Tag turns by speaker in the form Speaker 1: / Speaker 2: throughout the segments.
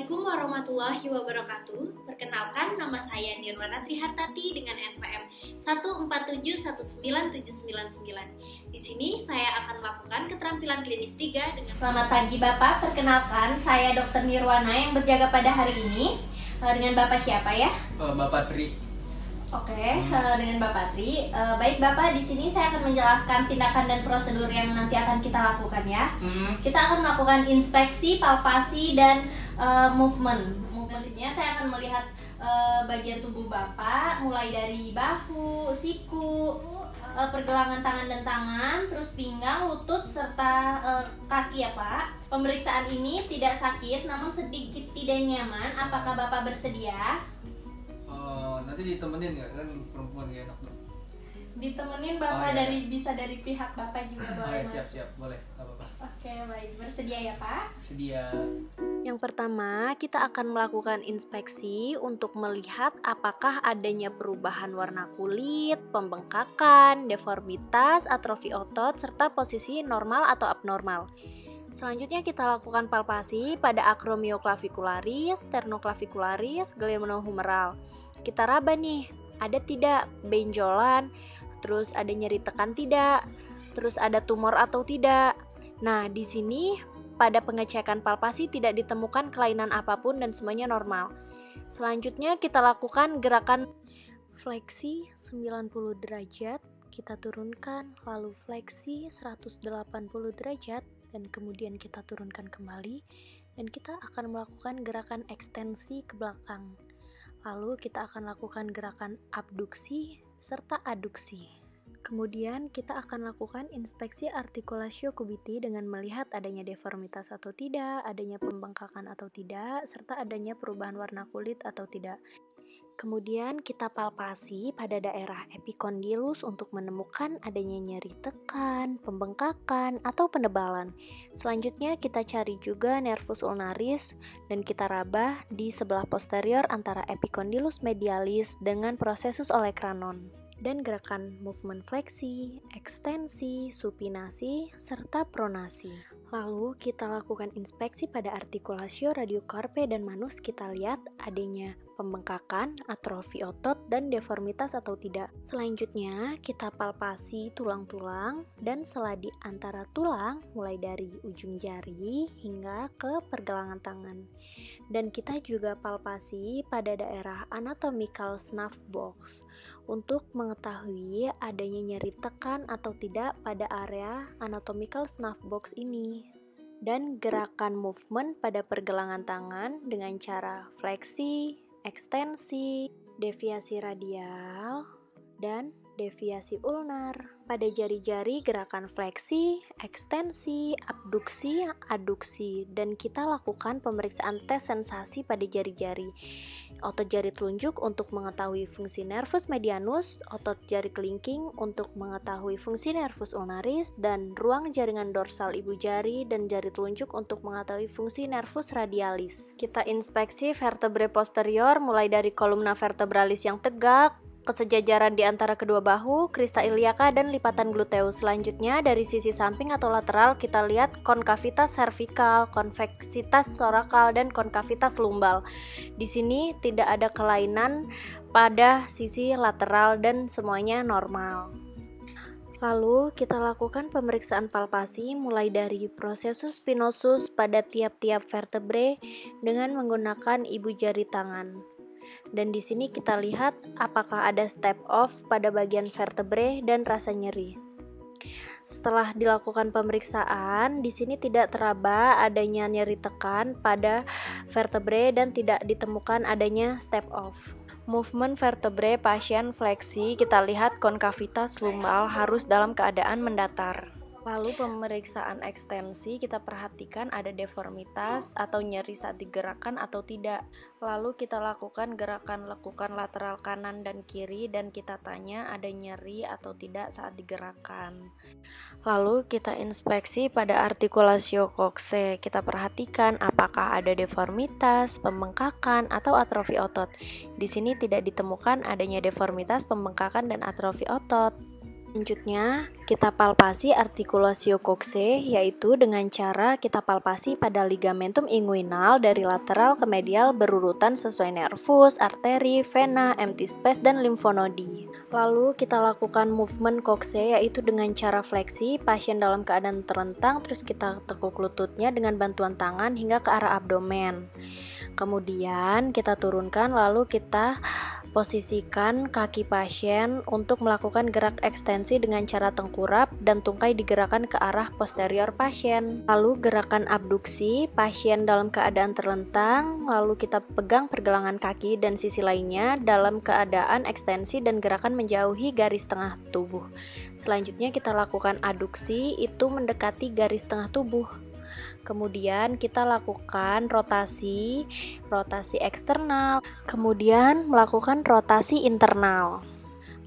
Speaker 1: Assalamualaikum warahmatullahi wabarakatuh. Perkenalkan, nama saya Nirwana Trihartati dengan NPM 1471979. Di sini saya akan melakukan keterampilan klinis 3 dengan...
Speaker 2: Selamat pagi Bapak, perkenalkan saya Dr. Nirwana yang berjaga pada hari ini. Dengan Bapak siapa ya?
Speaker 3: Bapak Tri.
Speaker 2: Oke, dengan Bapak Tri. Baik Bapak, di sini saya akan menjelaskan tindakan dan prosedur yang nanti akan kita lakukan ya. Kita akan melakukan inspeksi, palpasi, dan movement. Movementnya saya akan melihat bagian tubuh Bapak, mulai dari bahu, siku, pergelangan tangan dan tangan, terus pinggang, lutut, serta kaki ya Pak. Pemeriksaan ini tidak sakit, namun sedikit tidak nyaman. Apakah Bapak bersedia?
Speaker 3: Nanti ditemenin nggak, kan perempuan gak enak dong.
Speaker 2: Ditemenin Bapak
Speaker 3: iya.
Speaker 2: dari pihak Bapak juga boleh.
Speaker 3: Siap, boleh, nggak apa-apa.
Speaker 2: Oke, baik. Bersedia ya Pak?
Speaker 3: Sedia.
Speaker 4: Yang pertama, kita akan melakukan inspeksi untuk melihat apakah adanya perubahan warna kulit, pembengkakan, deformitas, atrofi otot, serta posisi normal atau abnormal. Selanjutnya kita lakukan palpasi pada acromioclavicularis, sternoclavicularis, glenohumeral. Kita raba nih, ada tidak benjolan, terus ada nyeri tekan tidak, terus ada tumor atau tidak. Nah, di sini pada pengecekan palpasi tidak ditemukan kelainan apapun dan semuanya normal. Selanjutnya kita lakukan gerakan fleksi 90 derajat, kita turunkan, lalu fleksi 180 derajat, dan kemudian kita turunkan kembali, dan kita akan melakukan gerakan ekstensi ke belakang. Lalu kita akan lakukan gerakan abduksi serta aduksi. Kemudian kita akan lakukan inspeksi artikulatio cubiti dengan melihat adanya deformitas atau tidak, adanya pembengkakan atau tidak, serta adanya perubahan warna kulit atau tidak. Kemudian kita palpasi pada daerah epikondylus untuk menemukan adanya nyeri tekan, pembengkakan, atau penebalan. Selanjutnya kita cari juga nervus ulnaris dan kita raba di sebelah posterior antara epikondylus medialis dengan processus olecranon. Dan gerakan movement fleksi, ekstensi, supinasi, serta pronasi. Lalu kita lakukan inspeksi pada artikulatio radiocarpe dan manus, kita lihat adanya pembengkakan, atrofi otot, dan deformitas atau tidak. Selanjutnya kita palpasi tulang-tulang dan seladi antara tulang mulai dari ujung jari hingga ke pergelangan tangan. Dan kita juga palpasi pada daerah anatomical snuff box untuk mengetahui adanya nyeri tekan atau tidak pada area anatomical snuff box ini. Dan gerakan movement pada pergelangan tangan dengan cara fleksi, ekstensi, deviasi radial, dan deviasi ulnar. Pada jari-jari gerakan fleksi, ekstensi, abduksi, aduksi, dan kita lakukan pemeriksaan tes sensasi pada jari-jari. Otot jari telunjuk untuk mengetahui fungsi nervus medianus, otot jari kelingking untuk mengetahui fungsi nervus ulnaris, dan ruang jaringan dorsal ibu jari dan jari telunjuk untuk mengetahui fungsi nervus radialis. Kita inspeksi vertebrae posterior mulai dari kolumna vertebralis yang tegak, kesejajaran di antara kedua bahu, krista iliaka, dan lipatan gluteus. Selanjutnya dari sisi samping atau lateral kita lihat konkavitas cervical, konveksitas thorakal, dan konkavitas lumbal. Di sini tidak ada kelainan pada sisi lateral dan semuanya normal. Lalu kita lakukan pemeriksaan palpasi mulai dari processus spinosus pada tiap-tiap vertebrae dengan menggunakan ibu jari tangan. Dan di sini kita lihat apakah ada step off pada bagian vertebrae dan rasa nyeri. Setelah dilakukan pemeriksaan, di sini tidak teraba adanya nyeri tekan pada vertebrae dan tidak ditemukan adanya step off. Movement vertebrae pasien fleksi, kita lihat konkavitas lumbal harus dalam keadaan mendatar. Lalu pemeriksaan ekstensi, kita perhatikan ada deformitas atau nyeri saat digerakkan atau tidak. Lalu kita lakukan gerakan lekukan lateral kanan dan kiri dan kita tanya ada nyeri atau tidak saat digerakkan. Lalu kita inspeksi pada artikulatio coxae, kita perhatikan apakah ada deformitas, pembengkakan, atau atrofi otot. Di sini tidak ditemukan adanya deformitas, pembengkakan, dan atrofi otot. Selanjutnya, kita palpasi artikulatio coxae, yaitu dengan cara kita palpasi pada ligamentum inguinal dari lateral ke medial berurutan sesuai nervus, arteri, vena, empty space, dan limfonodi. Lalu kita lakukan movement coxae, yaitu dengan cara fleksi, pasien dalam keadaan terlentang, terus kita tekuk lututnya dengan bantuan tangan hingga ke arah abdomen. Kemudian kita turunkan, lalu kita posisikan kaki pasien untuk melakukan gerak ekstensi dengan cara tengkurap dan tungkai digerakkan ke arah posterior pasien. Lalu gerakan abduksi, pasien dalam keadaan terlentang, lalu kita pegang pergelangan kaki dan sisi lainnya dalam keadaan ekstensi dan gerakan menjauhi garis tengah tubuh. Selanjutnya kita lakukan aduksi, itu mendekati garis tengah tubuh. Kemudian kita lakukan rotasi eksternal, kemudian melakukan rotasi internal.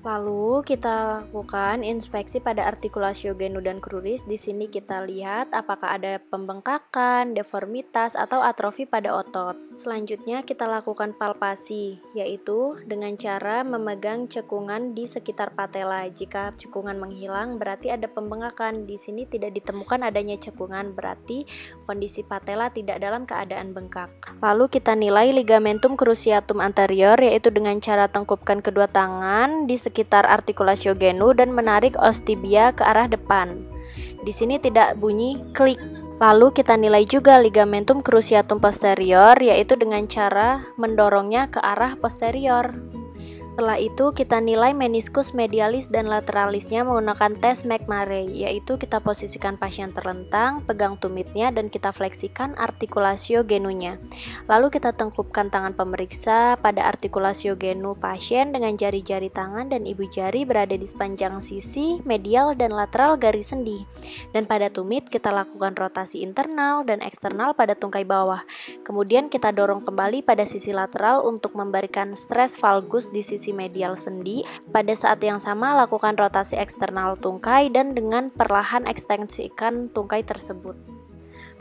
Speaker 4: Lalu kita lakukan inspeksi pada artikulatio genu dan cruris. Di sini kita lihat apakah ada pembengkakan, deformitas, atau atrofi pada otot. Selanjutnya kita lakukan palpasi, yaitu dengan cara memegang cekungan di sekitar patella. Jika cekungan menghilang, berarti ada pembengkakan. Di sini tidak ditemukan adanya cekungan, berarti kondisi patella tidak dalam keadaan bengkak. Lalu kita nilai ligamentum cruciatum anterior, yaitu dengan cara tengkupkan kedua tangan di sekitar artikulatio genu dan menarik os tibia ke arah depan. Di sini tidak bunyi klik. Lalu kita nilai juga ligamentum cruciatum posterior, yaitu dengan cara mendorongnya ke arah posterior. Setelah itu kita nilai meniskus medialis dan lateralisnya menggunakan tes McMurray, yaitu kita posisikan pasien terlentang, pegang tumitnya, dan kita fleksikan artikulatio genunya. Lalu kita tengkupkan tangan pemeriksa pada artikulatio genu pasien dengan jari-jari tangan dan ibu jari berada di sepanjang sisi, medial, dan lateral garis sendi. Dan pada tumit kita lakukan rotasi internal dan eksternal pada tungkai bawah. Kemudian kita dorong kembali pada sisi lateral untuk memberikan stres valgus di sisi medial sendi. Pada saat yang sama lakukan rotasi eksternal tungkai dan dengan perlahan ekstensikan tungkai tersebut.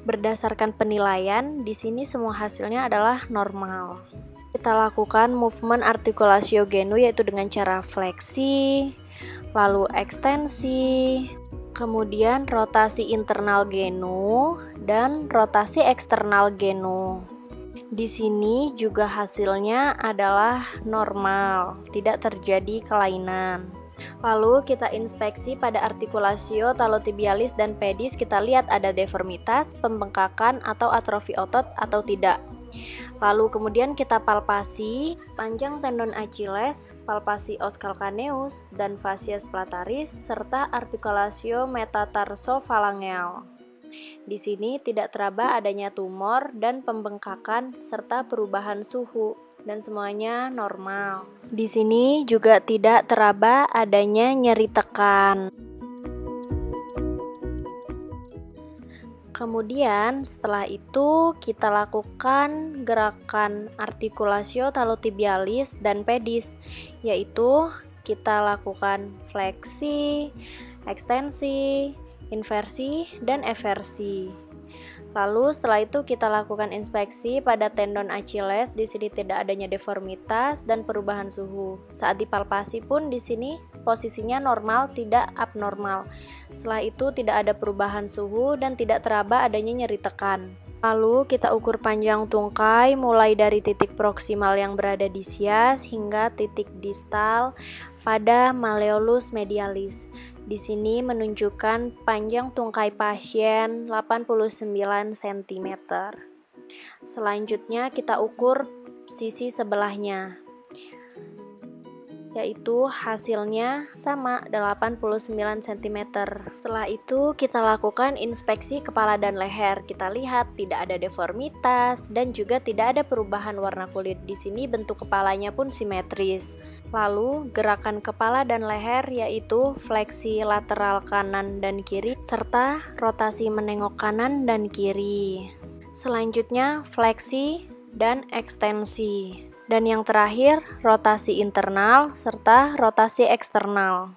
Speaker 4: Berdasarkan penilaian, di sini semua hasilnya adalah normal. Kita lakukan movement artikulatio genu, yaitu dengan cara fleksi, lalu ekstensi, kemudian rotasi internal genu dan rotasi eksternal genu. Di sini juga hasilnya adalah normal, tidak terjadi kelainan. Lalu kita inspeksi pada artikulatio talotibialis dan pedis, kita lihat ada deformitas, pembengkakan, atau atrofi otot atau tidak. Lalu kemudian kita palpasi sepanjang tendon Achilles, palpasi os calcaneus dan fascias plantaris, serta artikulatio metatarsofalangeal. Di sini tidak teraba adanya tumor dan pembengkakan serta perubahan suhu dan semuanya normal. Di sini juga tidak teraba adanya nyeri tekan. Kemudian setelah itu kita lakukan gerakan artikulatio talotibialis dan pedis, yaitu kita lakukan fleksi, ekstensi, inversi, dan eversi. Lalu setelah itu kita lakukan inspeksi pada tendon Achilles. Di sini tidak adanya deformitas dan perubahan suhu. Saat dipalpasi pun di sini posisinya normal, tidak abnormal. Setelah itu tidak ada perubahan suhu dan tidak teraba adanya nyeri tekan. Lalu kita ukur panjang tungkai mulai dari titik proksimal yang berada di sias hingga titik distal pada malleolus medialis. Di sini menunjukkan panjang tungkai pasien 89 cm. Selanjutnya kita ukur sisi sebelahnya, yaitu hasilnya sama 89 cm. Setelah itu kita lakukan inspeksi kepala dan leher. Kita lihat tidak ada deformitas dan juga tidak ada perubahan warna kulit. Di sini bentuk kepalanya pun simetris. Lalu gerakan kepala dan leher yaitu fleksi lateral kanan dan kiri serta rotasi menengok kanan dan kiri. Selanjutnya fleksi dan ekstensi. Dan yang terakhir rotasi internal serta rotasi eksternal.